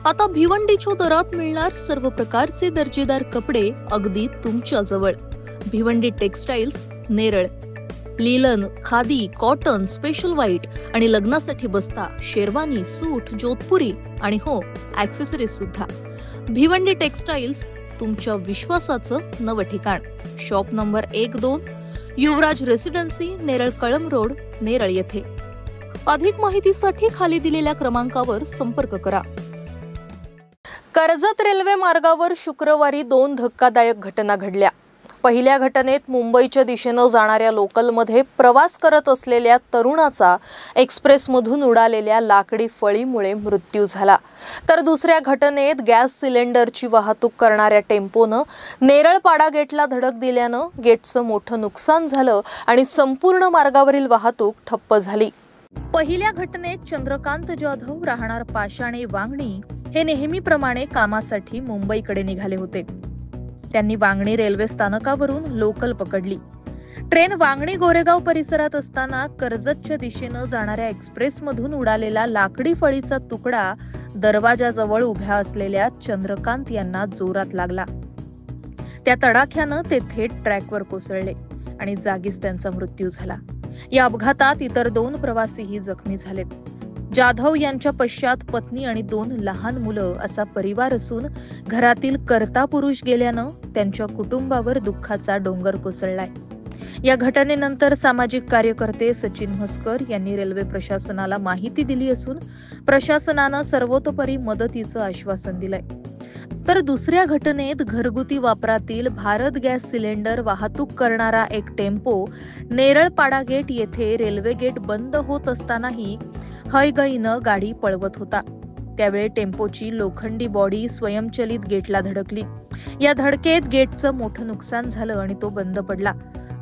आता भिवंडीच्या दरात मिळणार सर्व प्रकारचे दर्जेदार कपडे अगदी तुमच्या जवळ. Bhiwandi textiles, Neral. Linen, khadi, cotton, special white आणि लग्नासाठी बस्ता, शेरवानी, सूट, जोधपुरी आणि हो, ॲक्सेसरीज सुद्धा. भिवंडी टेक्सटाईल्स, तुमच्या विश्वासाचं नवं ठिकाण. शॉप नंबर 1-2, युवराज रेसिडेन्सी, नेरळ कळम रोड, नेरळ येथे. अधिक माहितीसाठी खाली दिलेल्या क्रमांकावर संपर्क करा. कर्जत रेल्वे मार्गावर शुक्रवारी 2 धक्कादायक घटना घडल्या. पहिल्या घटनेत मुंबईच्या दिशेने जाणाऱ्या लोकलमध्ये प्रवास करत असलेल्या तरुणाचा एक्सप्रेसमधून उडालेल्या लाकडी फळीमुळे मृत्यू झाला. तर दुसऱ्या घटनेत गॅस सिलेंडरची वाहतूक करणाऱ्या टेम्पोनं नेरळपाडा गेटला धडक दिल्यानं गेटचं मोठं नुकसान झालं आणि संपूर्ण मार्गावरील वाहतूक ठप्प झाली. पहिल्या घटनेत चंद्रकांत जाधव, राहणार पाषाणे, वांगणी हे नेहमीप्रमाणे कामासाठी मुंबईकडे निघाले होते. त्यांनी वांगणी रेल्वे स्थानकावरून लोकल पकडली. ट्रेन वांगणी गोरेगाव परिसरात असताना कर्जतच्या दिशेनं जाणाऱ्या एक्सप्रेसमधून उडालेला लाकडी फळीचा तुकडा दरवाजाजवळ उभ्या असलेल्या चंद्रकांत यांना जोरात लागला. त्या तडाख्यानं ते थेट ट्रॅकवर कोसळले आणि जागीच त्यांचा मृत्यू झाला. या अपघातात इतर 2 प्रवासीही जखमी झालेत. जाधव यांच्या पश्चात पत्नी आणि 2 लहान मुलं असा परिवार असून घरातील कर्ता पुरुष गेल्यानं त्यांच्या कुटुंबावर दुःखाचा डोंगर कोसळलाय. या घटनेनंतर सामाजिक कार्यकर्ते सचिन म्हस्कर यांनी रेल्वे प्रशासनाला माहिती दिली असून प्रशासनानं सर्वतोपरी मदतीचं आश्वासन दिलंय. तर दुसऱ्या घटनेत घरगुती वापरातील भारत गॅस सिलेंडर वाहतूक करणारा एक टेम्पो नेरळपाडा गेट येथे रेल्वे गेट बंद होत असतानाही हयगईनं गाडी पळवत होता. त्यावेळी टेम्पोची लोखंडी बॉडी स्वयंचलित गेटला धडकली. या धडकेत गेटचं मोठं नुकसान झालं आणि तो बंद पडला.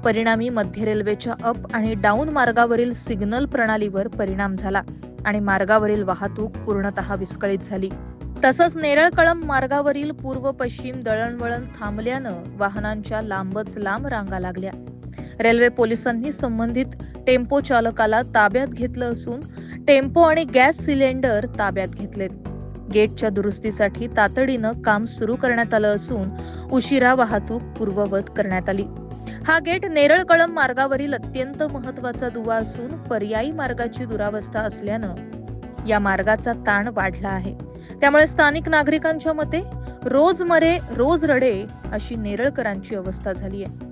परिणामी मध्य रेल्वेच्या अप आणि डाऊन मार्गावरील सिग्नल प्रणालीवर परिणाम झाला आणि मार्गावरील वाहतूक पूर्णतः विस्कळीत झाली. तसंच नेरळ कळंब मार्गावरील पूर्व पश्चिम दळणवळण थांबल्यानं वाहनांच्या लांबच लांब रांगा लागल्या. रेल्वे पोलिसांनी संबंधित टेम्पो चालकाला ताब्यात घेतलं असून टेम्पो आणि गॅस सिलेंडर ताब्यात घेतलेत. गेटच्या दुरुस्तीसाठी तातडीनं काम सुरू करण्यात आलं असून उशिरा वाहतूक पूर्ववत करण्यात आली. हा गेट नेरळ कळंब मार्गावरील अत्यंत महत्वाचा दुवा असून पर्यायी मार्गाची दुरावस्था असल्यानं या मार्गाचा ताण वाढला आहे. त्यामुळे स्थानिक नागरिकांच्या मते रोज मरे रोज रडे अशी नेरळकरांची अवस्था झाली आहे.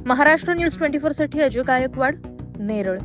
महाराष्ट्र न्यूज 24 साठी अजय गायकवाड, नेरळ.